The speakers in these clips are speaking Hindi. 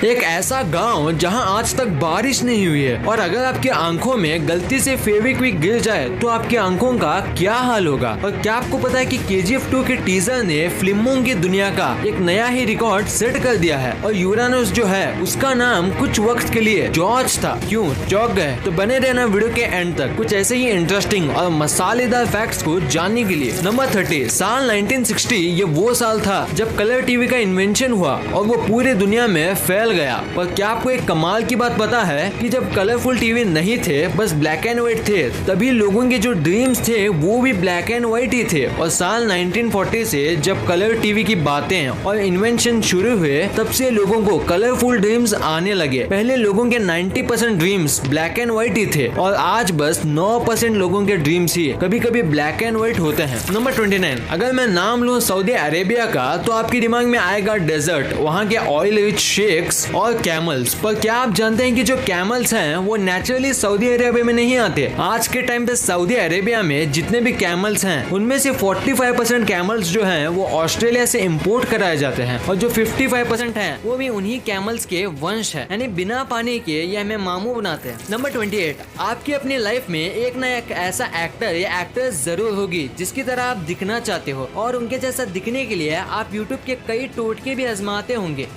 एक ऐसा गांव जहां आज तक बारिश नहीं हुई है और अगर आपकी आंखों में गलती से फेविक्विक गिर जाए तो आपकी आंखों का क्या हाल होगा। और क्या आपको पता है कि KGF 2 के टीजर ने फिल्मों की दुनिया का एक नया ही रिकॉर्ड सेट कर दिया है और यूरानस जो है उसका नाम कुछ वक्त के लिए जॉर्ज था। क्यों चौंक गए? तो बने रहना वीडियो के एंड तक कुछ ऐसे ही इंटरेस्टिंग और मसालेदार फैक्ट्स को जानने के लिए। नंबर 30, साल 1960 ये वो साल था जब कलर टीवी का इन्वेंशन हुआ और वो पूरे दुनिया में फैल गया। पर क्या आपको एक कमाल की बात पता है कि जब कलरफुल टीवी नहीं थे, बस ब्लैक एंड व्हाइट थे, तभी लोगों के जो ड्रीम्स थे वो भी ब्लैक एंड व्हाइट ही थे। और साल 1940 से जब कलर टीवी की बातें और इन्वेंशन शुरू हुए तब से लोगों को कलरफुल ड्रीम्स आने लगे। पहले लोगों के 90% ड्रीम्स ब्लैक एंड व्हाइट ही थे और आज बस 9% लोगों के ड्रीम्स ही कभी कभी ब्लैक एंड व्हाइट होते हैं। नंबर 29, अगर मैं नाम लूं सऊदी अरेबिया का तो आपके दिमाग में आएगा डेजर्ट, वहाँ के ऑयल रिच शेक्स और कैमल्स। पर क्या आप जानते हैं कि जो कैमल्स हैं वो नेचुरली सऊदी अरेबिया में नहीं आते। आज के टाइम पे सऊदी अरेबिया में जितने भी कैमल्स हैं उनमें से 45% कैमल्स जो हैं वो ऑस्ट्रेलिया से इंपोर्ट कराए जाते हैं और जो 55% हैं वो भी उन्हीं कैमल्स के वंश है, यानी बिना पानी के ये हमें मामू बनाते हैं। नंबर 28, आपकी अपनी लाइफ में एक ना एक ऐसा एक्टर या एक्ट्रेस जरूर होगी जिसकी तरह आप दिखना चाहते हो और उनके जैसा दिखने के लिए आप यूट्यूब के कई टोटके भी आजमाते होंगे।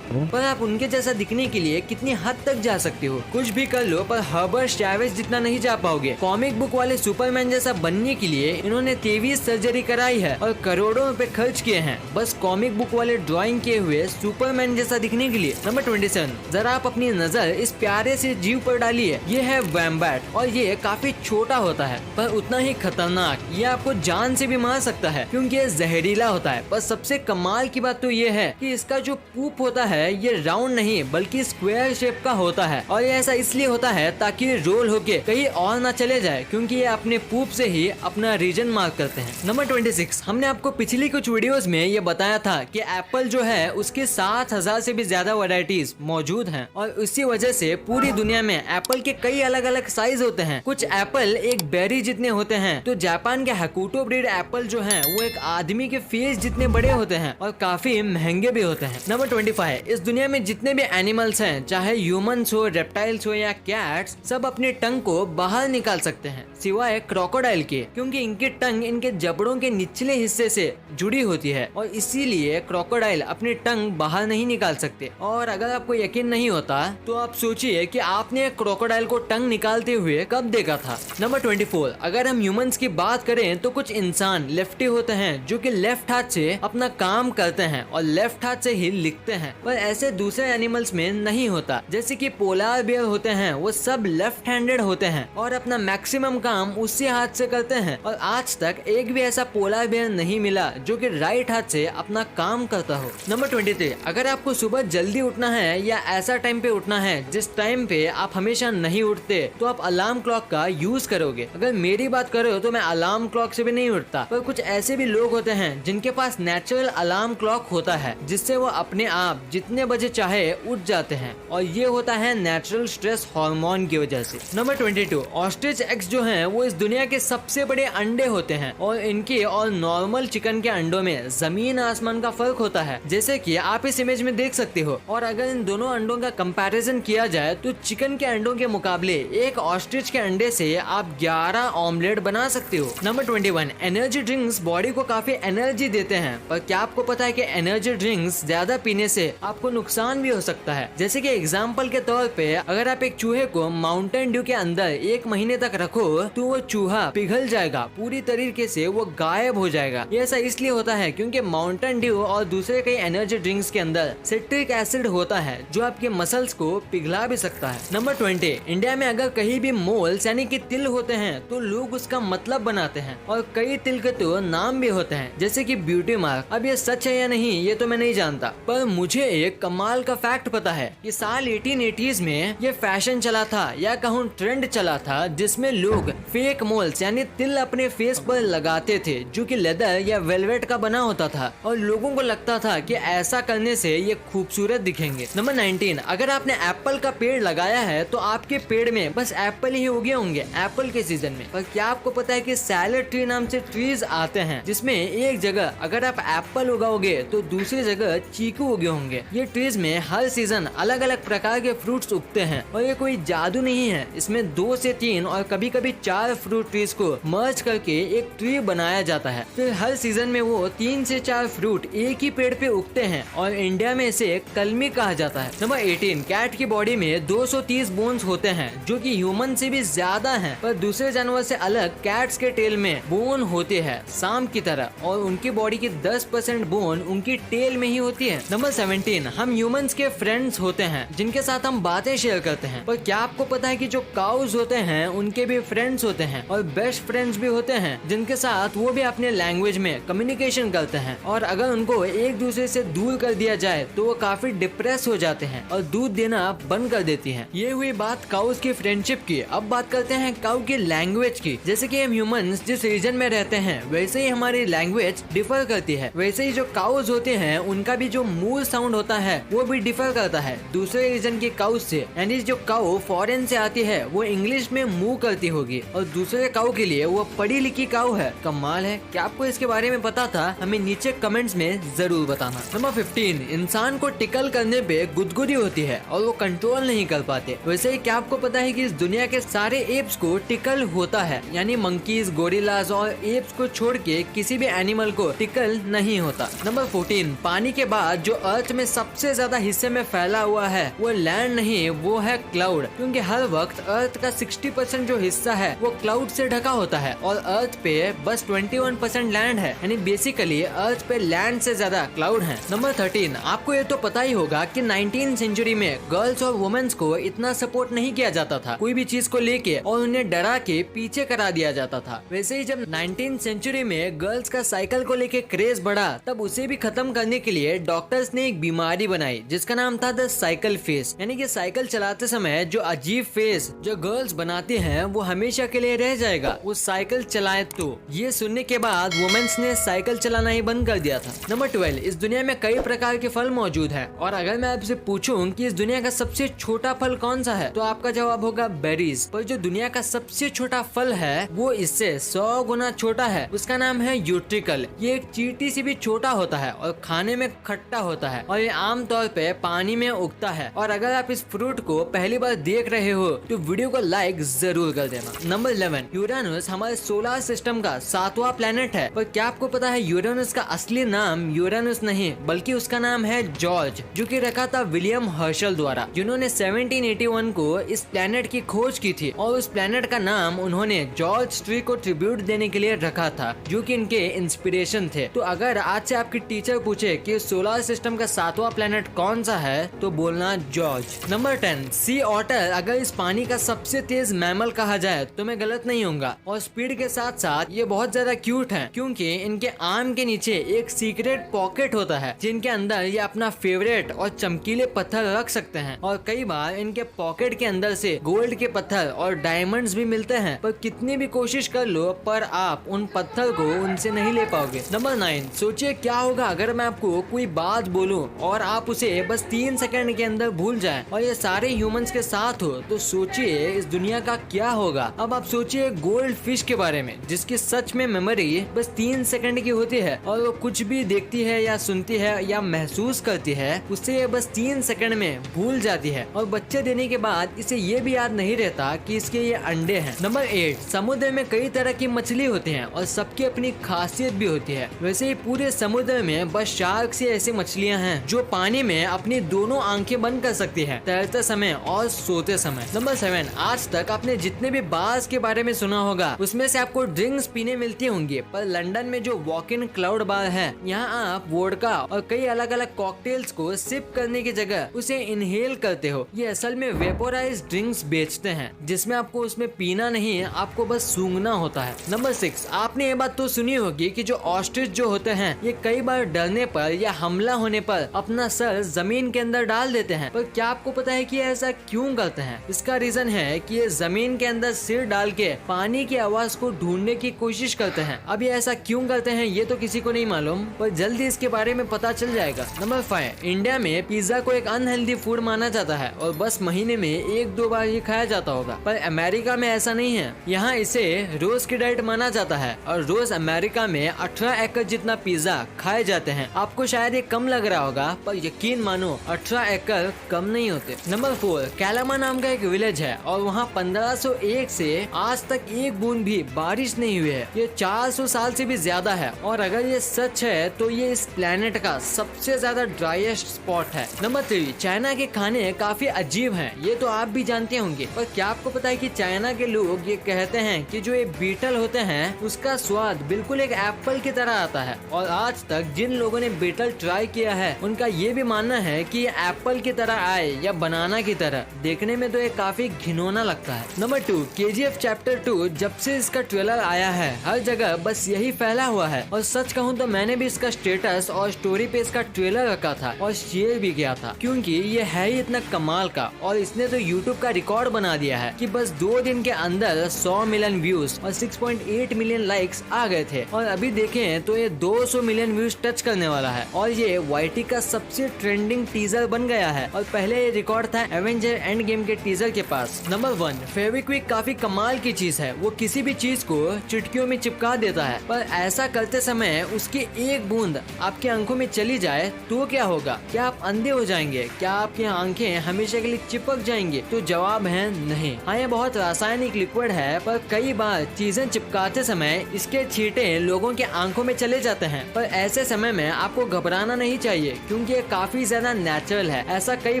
पर आप उनके जैसा दिखने के लिए कितनी हद तक जा सकते हो? कुछ भी कर लो पर हर्बर्ट चैवेज जितना नहीं जा पाओगे। कॉमिक बुक वाले सुपरमैन जैसा बनने के लिए इन्होंने 23 सर्जरी कराई है और करोड़ों रुपए खर्च किए हैं बस कॉमिक बुक वाले ड्राइंग किए हुए सुपरमैन जैसा दिखने के लिए। नंबर 27, जरा आप अपनी नजर इस प्यारे से जीव पर डालिए। ये है वैम्बैट और ये काफी छोटा होता है पर उतना ही खतरनाक। ये आपको जान से भी मार सकता है क्योंकि ये जहरीला होता है। पर सबसे कमाल की बात तो ये है कि इसका जो पूप होता है ये राउंड नहीं बल्कि स्क्वायर शेप का होता है और ये ऐसा इसलिए होता है ताकि रोल होके कहीं और ना चले जाए क्योंकि ये अपने पूप से ही अपना रीजन मार्क करते हैं। नंबर 26, हमने आपको पिछली कुछ वीडियोस में ये बताया था कि एप्पल जो है उसके 7000 से भी ज्यादा वैरायटीज मौजूद हैं और इसी वजह से पूरी दुनिया में एप्पल के कई अलग अलग साइज होते हैं। कुछ एप्पल एक बेरी जितने होते हैं तो जापान के हकुटो ब्रीड एप्पल जो है वो एक आदमी के फेस जितने बड़े होते हैं और काफी महंगे भी होते हैं। नंबर 25, इस दुनिया में जितने भी एनिमल्स हैं चाहे ह्यूमंस हो, रेप्टाइल्स हो या कैट्स, सब अपने टंग को बाहर निकाल सकते हैं सिवाय क्रोकोडाइल के क्योंकि इनकी टंग इनके जबड़ों के निचले हिस्से से जुड़ी होती है और इसीलिए क्रोकोडाइल अपनी टंग बाहर नहीं निकाल सकते। और अगर आपको यकीन नहीं होता तो आप सोचिए कि आपने क्रोकोडाइल को टंग निकालते हुए कब देखा था। नंबर 24, अगर हम ह्यूमंस की बात करें तो कुछ इंसान लेफ्टी होते हैं जो कि लेफ्ट हाथ से अपना काम करते हैं और लेफ्ट हाथ से ही लिखते हैं। पर ऐसे दूसरे एनिमल्स में नहीं होता। जैसे कि पोलार बियर होते हैं वो सब लेफ्ट हैंडेड होते हैं और अपना मैक्सिमम काम उसी हाथ से करते हैं और आज तक एक भी ऐसा पोलार बियर नहीं मिला जो कि राइट हाथ से अपना काम करता हो। नंबर 23, अगर आपको सुबह जल्दी उठना है या ऐसा टाइम पे उठना है जिस टाइम पे आप हमेशा नहीं उठते तो आप अलार्म क्लॉक का यूज करोगे। अगर मेरी बात करो तो मैं अलार्म क्लॉक से भी नहीं उठता। पर कुछ ऐसे भी लोग होते हैं जिनके पास नेचुरल अलार्म क्लॉक होता है जिससे वो अपने आप जितने बजे चाहे उठ जाते हैं और ये होता है नेचुरल स्ट्रेस हार्मोन की वजह से। नंबर 22, ऑस्ट्रिच एग्स जो हैं वो इस दुनिया के सबसे बड़े अंडे होते हैं और इनके और नॉर्मल चिकन के अंडों में जमीन आसमान का फर्क होता है जैसे कि आप इस इमेज में देख सकते हो। और अगर इन दोनों अंडों का कंपैरिजन किया जाए तो चिकन के अंडों के मुकाबले एक ऑस्ट्रिच के अंडे से आप 11 ऑमलेट बना सकते हो। नंबर 21, एनर्जी ड्रिंक्स बॉडी को काफी एनर्जी देते हैं पर क्या आपको पता है कि एनर्जी ड्रिंक्स ज्यादा पीने से आपको नुकसान भी हो सकता है। जैसे कि एग्जाम्पल के तौर पे अगर आप एक चूहे को माउंटेन ड्यू के अंदर 1 महीने तक रखो तो वो चूहा पिघल जाएगा, पूरी तरीके से वो गायब हो जाएगा। ये ऐसा इसलिए होता है क्योंकि माउंटेन ड्यू और दूसरे कई एनर्जी ड्रिंक्स के अंदर सिट्रिक एसिड होता है जो आपके मसल्स को पिघला भी सकता है। नंबर 20, इंडिया में अगर कहीं भी मोल्स यानी कि तिल होते हैं तो लोग उसका मतलब बनाते हैं और कई तिल के तो नाम भी होते हैं जैसे कि ब्यूटी मार्क। अब ये सच है या नहीं ये तो मैं नहीं जानता पर मुझे एक कमाल का फैक्ट पता है कि साल 1880s में ये फैशन चला था या कहूँ ट्रेंड चला था जिसमें लोग फेक मोल्स यानी तिल अपने फेस पर लगाते थे जो कि लेदर या वेलवेट का बना होता था और लोगों को लगता था कि ऐसा करने से ये खूबसूरत दिखेंगे। नंबर 19, अगर आपने एप्पल का पेड़ लगाया है तो आपके पेड़ में बस एप्पल ही उगे होंगे एप्पल के सीजन में। पर क्या आपको पता है कि सैलड ट्री नाम से ट्रीज आते हैं जिसमें एक जगह अगर आप एप्पल उगाओगे तो दूसरी जगह चीकू उगे होंगे ये ट्रीज में हर सीजन अलग अलग प्रकार के फ्रूट्स उगते हैं और ये कोई जादू नहीं है। इसमें 2 से 3 और कभी कभी 4 फ्रूट ट्रीज को मर्ज करके एक ट्री बनाया जाता है। फिर हर सीजन में वो 3 से 4 फ्रूट एक ही पेड़ पे उगते हैं और इंडिया में इसे कलमी कहा जाता है। नंबर 18, कैट की बॉडी में 230 बोन्स होते हैं जो कि ह्यूमन से भी ज्यादा हैं, पर दूसरे जानवर से अलग कैट्स के टेल में बोन होते हैं सांप की तरह और उनकी बॉडी की 10% बोन उनकी टेल में ही होती है। नंबर 17, हम ह्यूमंस के फ्रेंड्स होते हैं जिनके साथ हम बातें शेयर करते हैं, पर क्या आपको पता है कि जो काउज होते हैं उनके भी फ्रेंड्स होते हैं और बेस्ट फ्रेंड्स भी होते हैं जिनके साथ वो भी अपने लैंग्वेज में कम्युनिकेशन करते हैं और अगर उनको एक दूसरे से दूर कर दिया जाए तो वो काफी डिप्रेस हो जाते हैं और दूध देना बंद कर देती हैं। ये हुई बात काउस की फ्रेंडशिप की। अब बात करते हैं काउ की लैंग्वेज की। जैसे कि हम ह्यूमंस जिस रीजन में रहते हैं वैसे ही हमारी लैंग्वेज डिफर करती है, वैसे ही जो काउस होते हैं उनका भी जो मूल साउंड होता है वो भी डिफर करता है दूसरे रीजन के काउस से। यानी जो काउ फॉरेन से आती है वो इंग्लिश में मूव करती होगी और दूसरे काउ के लिए वो पढ़ी लिखी काउ है। कमाल है। क्या आपको इसके बारे में पता था? हमें नीचे कमेंट्स में जरूर बताना। नंबर 15, इंसान को टिकल करने पे गुदगुदी होती है और वो कंट्रोल नहीं कर पाते। वैसे ही क्या आपको पता है कि इस दुनिया के सारे एप्स को टिकल होता है, यानी मंकीज, गोरिल्लाज और एप्स को छोड़ के किसी भी एनिमल को टिकल नहीं होता। नंबर 14, पानी के बाद जो अर्थ में सबसे ज्यादा हिस्से में फैला हुआ है वो लैंड नहीं, वो है क्लाउड, क्योंकि हर वक्त अर्थ का 60% जो हिस्सा है वो क्लाउड से ढका होता है और अर्थ पे बस 21% लैंड है, यानी बेसिकली अर्थ पे लैंड से ज्यादा क्लाउड है। नंबर 13, आपको ये तो पता ही होगा कि 19th सेंचुरी में गर्ल्स और वुमेन्स को इतना सपोर्ट नहीं किया जाता था कोई भी चीज को लेके और उन्हें डरा के पीछे करा दिया जाता था। वैसे ही जब 19th सेंचुरी में गर्ल्स का साइकिल को लेके क्रेज बढ़ा तब उसे भी खत्म करने के लिए डॉक्टर्स ने एक बीमारी बनाई जिसका नाम था द साइकिल फेस, यानी कि साइकिल चलाते समय जो अजीब फेस जो गर्ल्स बनाती हैं वो हमेशा के लिए रह जाएगा वो साइकिल चलाए तो। ये सुनने के बाद वुमेन्स ने साइकिल चलाना ही बंद कर दिया था। नंबर 12, इस दुनिया में कई प्रकार के फल मौजूद है और अगर मैं आपसे पूछूं कि इस दुनिया का सबसे छोटा फल कौन सा है तो आपका जवाब होगा बेरीज। पर जो दुनिया का सबसे छोटा फल है वो इससे 100 गुना छोटा है, उसका नाम है यूट्रिकल। ये एक चींटी से भी छोटा होता है और खाने में खट्टा होता है और ये आमतौर पे पानी में उगता है। और अगर आप इस फ्रूट को पहली बार देख रहे हो तो वीडियो को लाइक जरूर कर देना। नंबर 11, यूरेनस हमारे सोलर सिस्टम का 7वां प्लेनेट है, पर क्या आपको पता है यूरेनस का असली नाम यूरेनस नहीं बल्कि उसका नाम है जॉर्ज, जो कि रखा था विलियम हर्शल द्वारा, जिन्होंने 1781 को इस प्लेनेट की खोज की थी और उस प्लेनेट का नाम उन्होंने जॉर्ज ट्री को ट्रिब्यूट देने के लिए रखा था जो कि इनके इंस्पिरेशन थे। तो अगर आज से आपकी टीचर पूछे कि सोलर सिस्टम का 7वां प्लेनेट कौन सा है तो बोलना जॉर्ज। नंबर 10, सी ऑटर अगर इस पानी का सबसे तेज मैमल कहा जाए तो मैं गलत नहीं होऊंगा और स्पीड के साथ साथ ये बहुत ज्यादा क्यूट है क्योंकि इनके आर्म के नीचे एक सीक्रेट पॉकेट होता है जिनके अंदर ये अपना फेवरेट और चमकीले पत्थर रख सकते हैं और कई बार इनके पॉकेट के अंदर से गोल्ड के पत्थर और डायमंड्स भी मिलते हैं, पर कितनी भी कोशिश कर लो पर आप उन पत्थर को उनसे नहीं ले पाओगे। नंबर 9, सोचिए क्या होगा अगर मैं आपको कोई बात बोलूं और आप उसे बस 3 सेकंड के अंदर भूल जाएं और ये सारे ह्यूमंस के साथ हो तो सोचिए इस दुनिया का क्या होगा। अब आप सोचिए गोल्ड फिश के बारे में जिसकी सच में मेमोरी बस 3 सेकंड की होती है और वो कुछ भी देखती है या सुनती है या महसूस करती है उसे ये बस 3 सेकंड में भूल जाती है और बच्चे देने के बाद इसे ये भी याद नहीं रहता कि इसके ये अंडे हैं। नंबर 8, समुद्र में कई तरह की मछली होती हैं और सबकी अपनी खासियत भी होती है। वैसे ही पूरे समुद्र में बस शार्क से ऐसी मछलियां हैं जो पानी में अपनी दोनों आंखें बंद कर सकती है तैरते समय और सोते समय। नंबर 7, आज तक आपने जितने भी बार्स के बारे में सुना होगा उसमें से आपको ड्रिंक्स पीने मिलती होंगी, पर लंदन में जो वॉक इन क्लाउड बार है यहाँ आप वोडका और कई अलग अलग कॉकटेल्स को सिप करने की जगह उसे इनहेल करते हो। ये असल में वेपोराइज ड्रिंक्स बेचते हैं जिसमें आपको उसमें पीना नहीं आपको बस सूंघना होता है। नंबर 6, आपने ये बात तो सुनी होगी कि जो ऑस्ट्रिच जो होते हैं ये कई बार डरने पर या हमला होने पर अपना सर जमीन के अंदर डाल देते हैं, पर क्या आपको पता है कि ऐसा क्यों करते हैं? इसका रीजन है कि ये जमीन के अंदर सिर डाल के पानी की आवाज को ढूंढने की कोशिश करते हैं। अब ये ऐसा क्यों करते हैं ये तो किसी को नहीं मालूम, पर जल्दी इसके बारे में पता चल जाएगा। नंबर 5, इंडिया में पिज्जा को एक अनहेल्दी फूड माना जाता है और बस महीने में 1-2 बार ये खाया जाता होगा, पर अमेरिका में ऐसा नहीं है। यहाँ इसे रोज की डाइट माना जाता है और रोज अमेरिका में 18 एकड़ जितना पिज्जा खाए जाते हैं। आपको शायद ये कम लग रहा होगा पर यकीन मानो 18 एकड़ कम नहीं होते। नंबर 4, कैलामा नाम का एक विलेज है और वहाँ 1501 से आज तक एक बूंद भी बारिश नहीं हुई है। ये 400 साल से भी ज्यादा है और अगर ये सच है तो ये इस प्लेनेट का सबसे ज्यादा ड्राइएस्ट स्पॉट है। नंबर 3, चाइना के खाने काफी अजीब हैं, ये तो आप भी जानते होंगे, पर क्या आपको पता है कि चाइना के लोग ये कहते हैं कि जो ये बीटल होते हैं उसका स्वाद बिल्कुल एक एप्पल की तरह आता है। और आज तक जिन लोगों ने बीटल ट्राई किया है उनका ये भी मानना है कि ये एप्पल की तरह आए या बनाना की तरह। देखने में तो ये काफी घिनौना लगता है। नंबर 2, KGF चैप्टर 2 जब से इसका ट्रेलर आया है हर जगह बस यही फैला हुआ है और सच कहूँ तो मैंने भी इसका स्टेटस और स्टोरी पे इसका ट्रेलर रखा था और शेयर भी किया था, क्योंकि ये है ही इतना कमाल का और इसने तो YouTube का रिकॉर्ड बना दिया है कि बस 2 दिन के अंदर 100 मिलियन व्यूज और 6.8 मिलियन लाइक्स आ गए थे और अभी देखें तो ये 200 मिलियन व्यूज टच करने वाला है और ये YT का सबसे ट्रेंडिंग टीजर बन गया है और पहले ये रिकॉर्ड था एवेंजर एंड गेम के टीजर के पास। नंबर 1, फेविक्विक काफी कमाल की चीज है, वो किसी भी चीज को चुटकियों में चिपका देता है, पर ऐसा करते समय उसकी एक बूंद आपकी आंखों में चली जाए तो क्या होगा? क्या आप अंधे हो जाएंगे? क्या आपकी आंखें हमेशा के लिए चिपक जाएंगे? तो जवाब है नहीं। हाँ, ये बहुत रासायनिक लिक्विड है, पर कई बार चीजें चिपकाते समय इसके छींटे लोगों की आंखों में चले जाते हैं, पर ऐसे समय में आपको घबराना नहीं चाहिए क्योंकि ये काफी ज्यादा नेचुरल है। ऐसा कई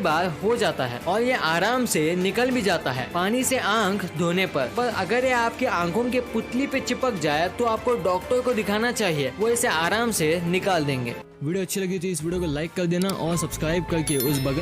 बार हो जाता है और ये आराम से निकल भी जाता है पानी से आंख धोने पर अगर ये आपकी आंखों के पुतली पे चिपक जाए तो आपको डॉक्टर को दिखाना चाहिए, वो इसे आराम से निकाल देंगे। वीडियो अच्छी लगी तो इस वीडियो को लाइक कर देना और सब्सक्राइब करके उस बगल